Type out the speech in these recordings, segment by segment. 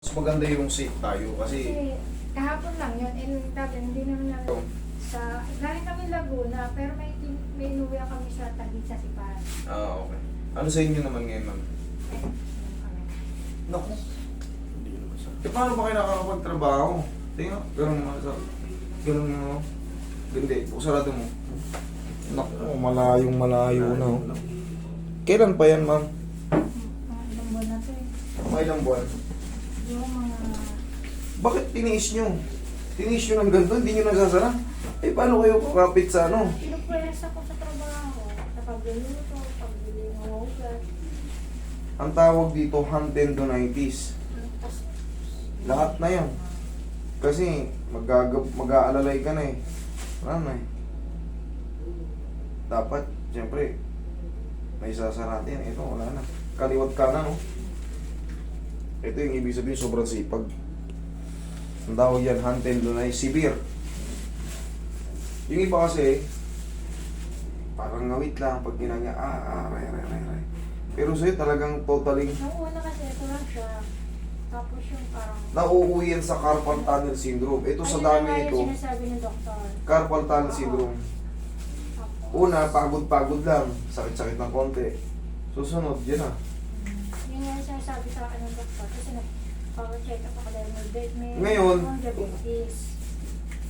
Mas maganda yung safe tayo Kasi kasi kahapon lang yun, and dati hindi naman namin sa, galing kami Laguna, pero may inuwi kami sa Taguig sa Sipan. okay. Ano sa inyo naman ngayon, ma'am? Eh, yun kami. Naku. Hindi naman sa... paano ba kayo nakakapagtrabaho? Tingnan, ganun mo sa... Ganun mo. Ganda eh. Sarado mo. Naku, malayong malayo na. Oh. Kailan pa yan, ma'am? Mga ilang buwan na to eh. Mga ilang buwan. Yung mga... Bakit tiniis nyo? Tiniis nyo ng ganito, hindi nyo nasasara? Eh, paano kayo kapit sa ano? Pinupwesa ko sa trabaho, sa pagluluto, pagbili ng hugas. Ang tawag dito, hand tendonitis. Tapos, Lahat na yan. Kasi mag-aalalay ka na eh. Wala na eh. Dapat, siyempre, may sasara natin. Ito, wala na. Kaliwat ka na, no? Ito yung ibig sabihin, sobrang sipag. Ang tawag yan, hand tendonitis severe. Yung iba kasi, parang ngawit lang pag ginanya, ray. Pero sa'yo talagang totally nung una kasi ito lang siya. Tapos yung parang... nauuwi yan sa carpal tunnel syndrome. Ito sa dami Ayun na nga nito, yung sinasabi ng doktor. carpal tunnel syndrome. Tapos, Una, pagod-pagod lang. Sakit-sakit ng konti. Susunod, yan na. yun nga yung sinasabi sa akin ng doktor. Kasi nag-check up ako dahil may Ngayon, akong diabetes.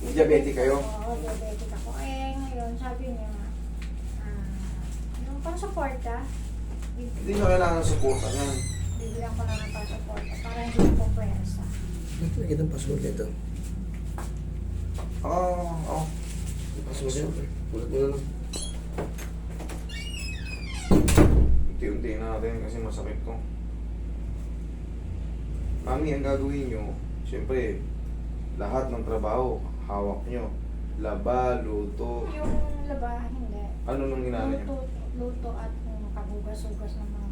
diabetic kayo? Oo, diabetic ako. Eh, ngayon, sabi niya, yung pang-suporta, Hindi na kailangan suporta yan. bibigyan ko lang ng pang-suporta para hindi na po pwersa. Nakikita ang password nito. Oo. Password nito. Ulat mo na lang. Unti-unti natin kasi masakit to. Mami, ang gagawin nyo, siyempre, lahat ng trabaho, hawak nyo. Laba, luto. Yung laba, hindi. Ano nung inaano nyo? Luto at kagugas-ugas ng mga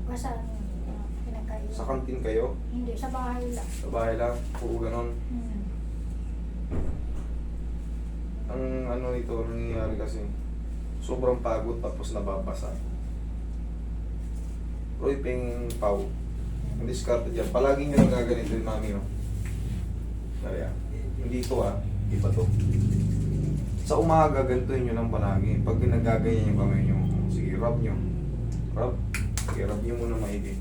ugasan. Pinagkain. Sa kantin kayo? Hindi, sa bahay lang. Sa bahay lang? Puro ganon? Hmm. Ang ano nito, nangyayari kasi, sobrang pagod tapos nababasa. Roy Peng Pau. Ang diskarte dyan. Palagi nyo lang gaganito yung mami, no? Kaya, hindi ito iba to. Sa umaga, ganituin nyo lang palagi. Pag nagaganyan yung kamay nyo, sige, rub nyo. Rub. Sige, rub nyo muna maigi.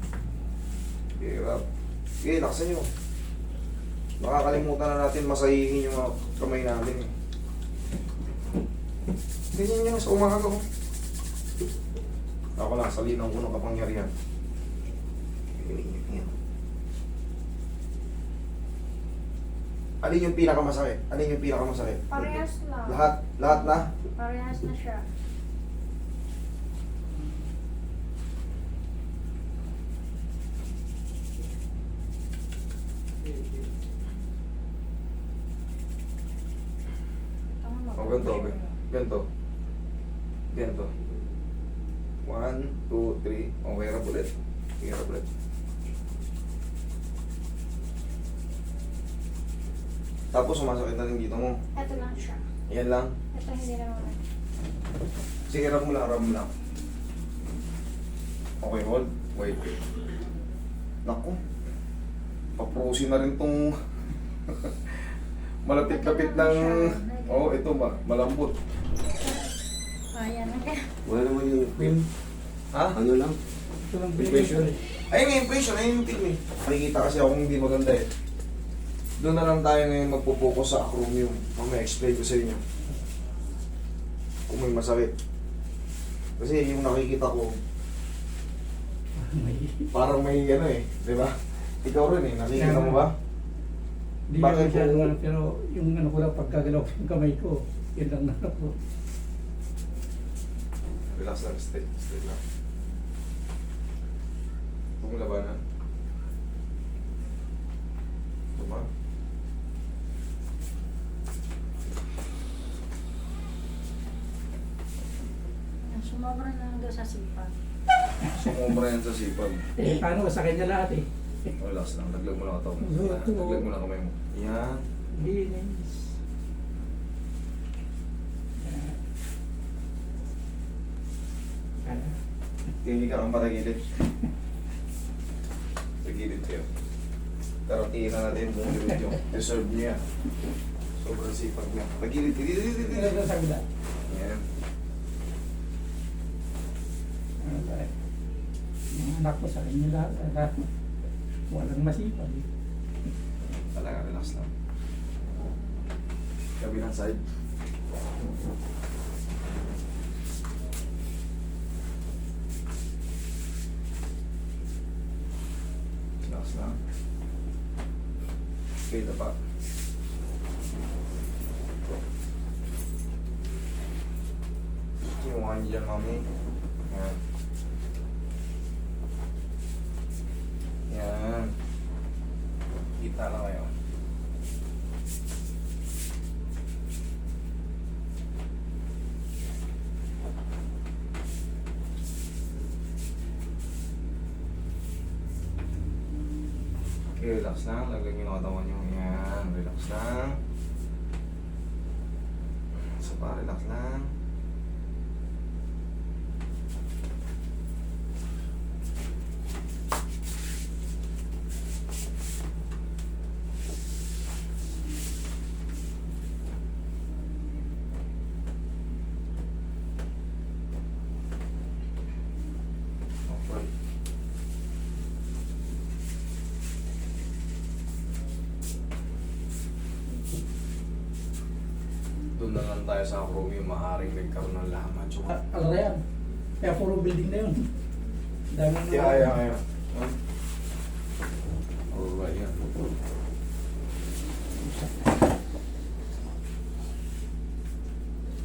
Sige, rub. Sige, laksan nyo. Nakakalimutan na natin masahihin yung mga kamay natin. Ganyan nyo sa umaga ko. Ako lang, sa linaw ko ng kapangyarihan. Ganyan. Alin yung pinakamasakit? Alin yung pinakamasakit? Parehas lang. Lahat na? Parehas na siya. O, ganito. Ganito. 1, 2, 3. Okay, rub ulit. Okay, rub ulit. Tapos sumasakit na rin dito mo. Ito lang siya. Yan lang. Ito hindi na naman. Sige, rub mo lang, rub mo lang. Okay, hold. Wait. Naku. Papusin na rin tong malapit-lapit ng... Oh, ito ba? Malambot. Ayan na kaya. Wala naman yung film. Ha? Ano lang? Ito lang Impression. Ayun yung impression, ayun yung film eh. Makikita kasi ako hindi maganda eh. Doon na lang tayo ngayon magpo-focus sa acromion. Mamaya explain ko sa inyo. Kung may masakit. Kasi yung nakikita ko, parang may ano eh, di ba? Ikaw rin eh, nakikita mo ba? Hindi Bakit ko masyado po? alam, pero yung ano ko lang, pagkagalaw ko yung kamay ko, yun lang na ako. Relax lang, stay lang. Huwag mo labanan. Tuma. Sumobra na lang daw sa sipa. Sumobra yan sa sipag. Eh, paano, sa kanya lahat eh. Relax lang, laglag mo lang ito. Ito. Laglag mo lang kamay mo. Yan. Linis. Hindi ka kang patagilid. Sa gilid kayo. Pero tingnan natin yung buong likod nyo. Deserve nyo yan. Sobrang sipag nyo. Pagilid, Ito sa kabila. Yan. Ano tayo? Mga anak ko sa kanya lahat. Walang masipag. Talaga, relax lang. Kabilang side. Relax lang. Okay, ito pa. Yung one dyan, mami. Yan. Yan. Kita lang kayo. Okay, relax lang. Lagyan nyo ng katawan nyo. Yan. Relax lang. Isa pa, relax lang. Okay. Doon na lang tayo sa Chromio, maaaring nagkaroon ng laman. Alam yan. Kaya puro building na yun. Dami na. Kaya. Alright, yan.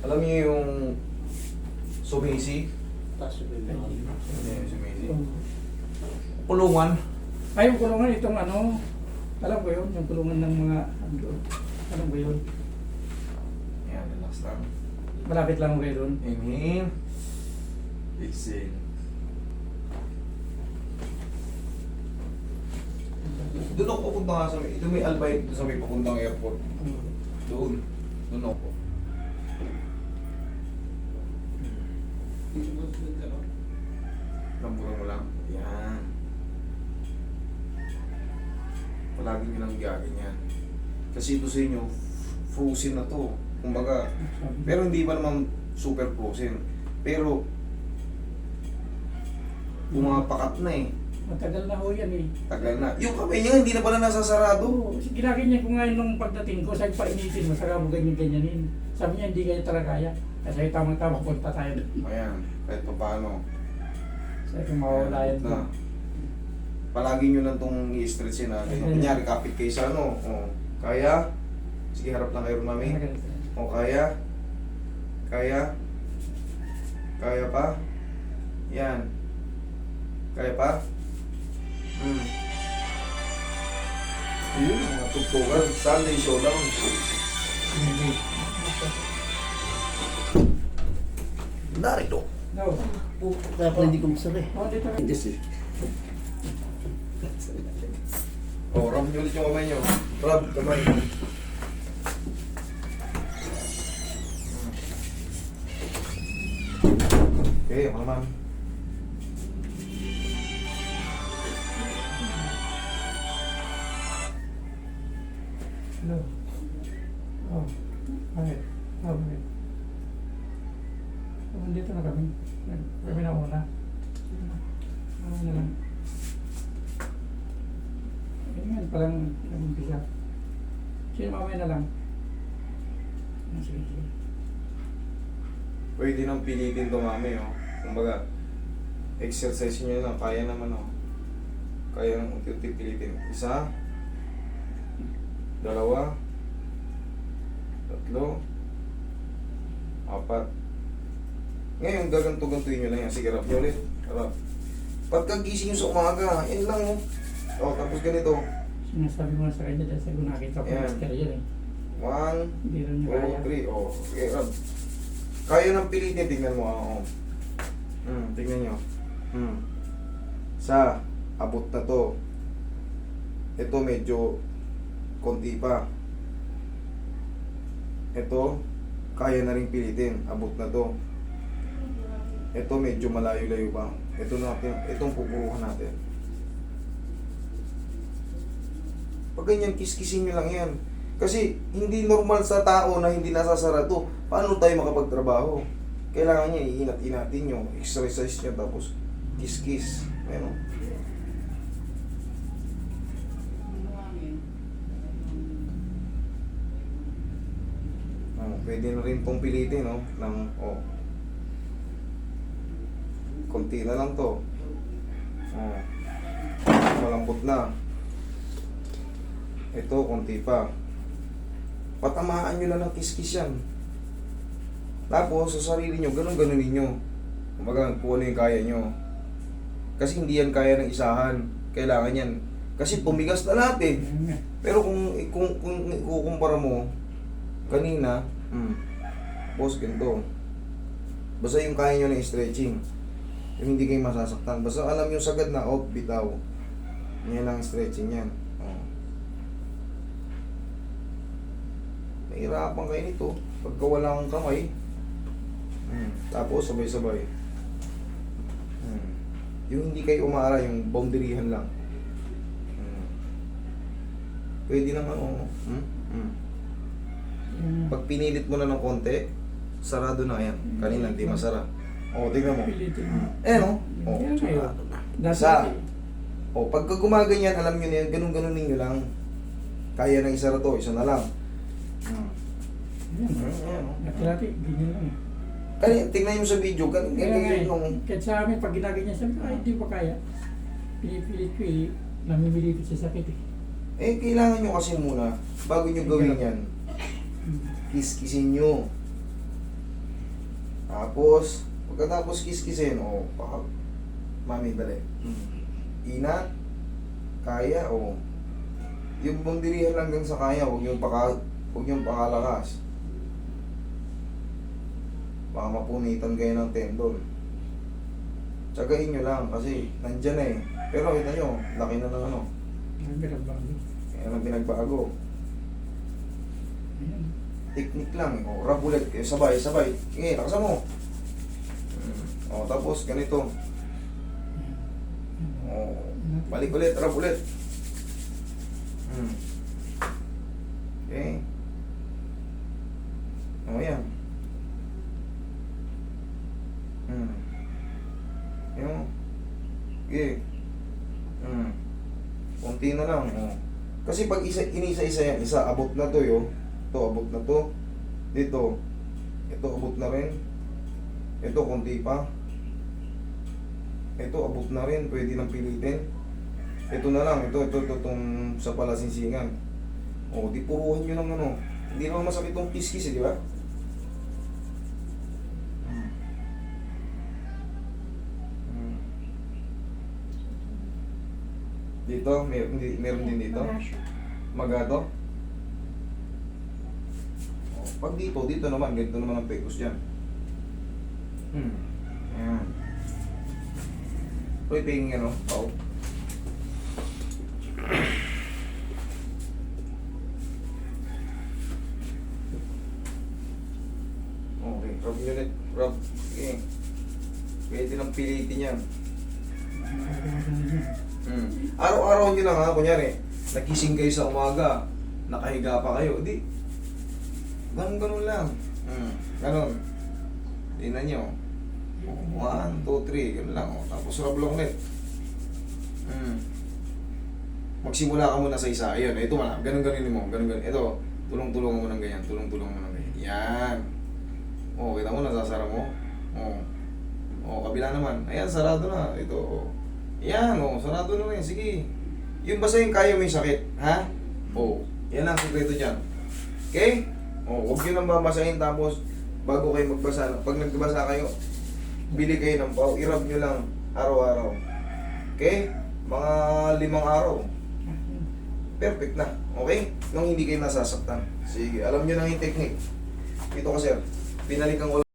Alam niyo yung sumisi? Yan, sumisi. Kulungan. Ay, yung kulungan itong ano, alam ko yun, yung kulungan ng mga, alam ko yun. Yan, relax lang. Malapit lang kayo doon. Inhale. Exhale. Doon ako pupunta nga sa may, ito may Albay dito sa may papuntang airport. Doon. Doon ako. Lamburan mo lang. Yan. Palagi nyo lang gaganyan. Kasi ito sa inyo, frozen na to. Kumbaga, pero hindi pa naman super frozen. Pero, pumapakat na eh. Matagal na ho yan eh. Tagal na. Yung kamay niya, hindi na pala nasasarado. Oo, ginaganyan ko ngayon nung pagdating ko, sabi painitin mo, saka mo ganyan-ganyanin. Sabi niya, hindi kayo talaga kaya. Kasi tamang-tama, punta tayo. Ayan, kahit pa paano. Sabi ko, mawala yan. Na. Palagi nyo lang itong i-stretchin na. Kunyari, kapit kayo sa ano. O, kaya? Sige, harap lang kayo, mami. O, kaya? Kaya? Kaya pa? Yan. Kaya pa? Yun, mga tugtugan. Sunday showdown. Narito. No. Kaya pala hindi ko masara eh. Oh, dito. Hindi sir. O, rub nyo ulit yung kamay nyo. Rub, kamay. Okay, ako naman. No. Oh. Bakit? Oh, bakit? Oh, nandito na kami. Kami na una. Ano na lang. Ganyan, palang nag-umpisa. Sige, mamaya na lang. Sige, sige. Pwede nang pilitin to mami, oh. Kumbaga, exercise nyo lang, kaya naman, oh. Kaya nang unti-unti pilitin. Isa, dalawa, tatlo, apat. Ngayon, gaganto-gantuin nyo lang yan. Sige, rap nyo ulit. Rap. Pagkagising nyo sa umaga, yan lang, oh. O, tapos ganito. Sinasabi mo na sa kanya dahil sabi ko nakita ko Ayan. yung career eh. 1, Hindi rin niya 2, kaya. 3. O, okay, rap. Kaya nang pilitin, tingnan mo, oh. Tingnan nyo. Sa abot na to. Ito medyo konti pa. Ito, kaya na rin pilitin. Abot na to. Ito medyo malayo-layo pa. Ito natin, itong pupuruhan natin. Pag ganyan, kiskisin nyo lang yan. Kasi hindi normal sa tao na hindi nasasara to. Paano tayo makapagtrabaho? Kailangan niya, iinat-inatin nyo, exercise nyo, tapos kiss-kiss. Ayan o. Oh, pwede na rin pong pilitin, no? Konti na lang to. Oh. Malambot na. Ito, konti pa. Patamaan nyo lang ng kiss-kiss yan. Tapos, sa sarili nyo, ganun-ganun ninyo. Kumbaga, kung ano yung kaya nyo. Kasi hindi yan kaya ng isahan. Kailangan yan. Kasi pumigas na lahat eh. Pero kung ikukumpara mo, kanina, boss, ganito. Basta yung kaya nyo na stretching. Yung hindi kayo masasaktan. Basta alam yung sagad na, bitaw. Yan lang stretching yan. Mahirapan kayo nito. Pagka wala kang kamay, tapos sabay-sabay. Yung hindi kayo umara, yung boundaryhan lang. Pwede nang Pag pinilit mo na ng konti, sarado na yan. Kanina hindi masara. Tingnan mo. Sarado na. Isa. Pagka gumaganyan, alam nyo na yan, ganun-ganun ninyo lang. Kaya ng isa na to, isa na lang. Dati, ganyan lang. Kanina, tingnan nyo sa video, ganyan nung... Kahit sa amin, pag ginaganyan, sabi ko, ay, hindi pa kaya. Pinipilit ko namimilipit sa sakit eh. Kailangan nyo kasi muna, bago nyo gawin yan, kiss-kissin nyo. Tapos, pagkatapos kiss-kissin, mami, dali. Inat, kaya, yung bundirihan hanggang sa kaya, huwag yung pakalakas. Baka mapunitan kayo ng tendon. Tsagain nyo lang kasi nandyan eh. Pero kita nyo, laki na ng ano. Kaya nang pinagbago. Technique lang. Rub ulit. Sabay. Sige, lakasan mo. Tapos ganito. Balik ulit, rub ulit. Okay. Yan. Yung. Okay. Kunti na lang. Kasi pag inisa-isa yan, isa abot na to yo. Ito abot na to. Dito. Ito abot na rin. Ito kunti pa. Ito abot na rin. Pwede nang pilitin. Ito na lang. Ito itong sa palasinsingan. Di puruhan nyo ng ano. Hindi naman masakit tong kiss-kiss di ba? Dito, meron din dito. Magato. Pag dito naman, ganito naman ang pecos dyan. Ayan. Ito yung ano, pao. Okay, rub unit, rub. Okay. Pwede nang pilitin yan. Araw-araw nyo lang ha, kunyari, nagising kayo sa umaga, nakahiga pa kayo, ganun lang. Ganun. Tingnan nyo. 1, 2, 3, ganun lang. Tapos rub lang ulit. Magsimula ka muna sa isa. Ayun, ito man. Ganun-ganunin mo. Ganun-ganunin. Ito, tulong-tulungan mo ng ganyan. Tulong-tulungan mo ng ganyan. Yan. Kita mo, nasasara mo. Kabila naman. Ayan, sarado na. Ito, yan, sarado na rin. Sige. Yung basta yung kaya mo yung sakit. Ha? Yan ang sekreto dyan. Okay? Huwag nyo nang babasahin tapos bago kayo magbasa. Pag nagbasa kayo, bili kayo ng pao. I-rub nyo lang araw-araw. Okay? Mga 5 araw. Perfect na. Okay? Nung hindi kayo nasasaktan. Sige. Alam nyo na yung technique. Ito ka sir. Pinalikan ko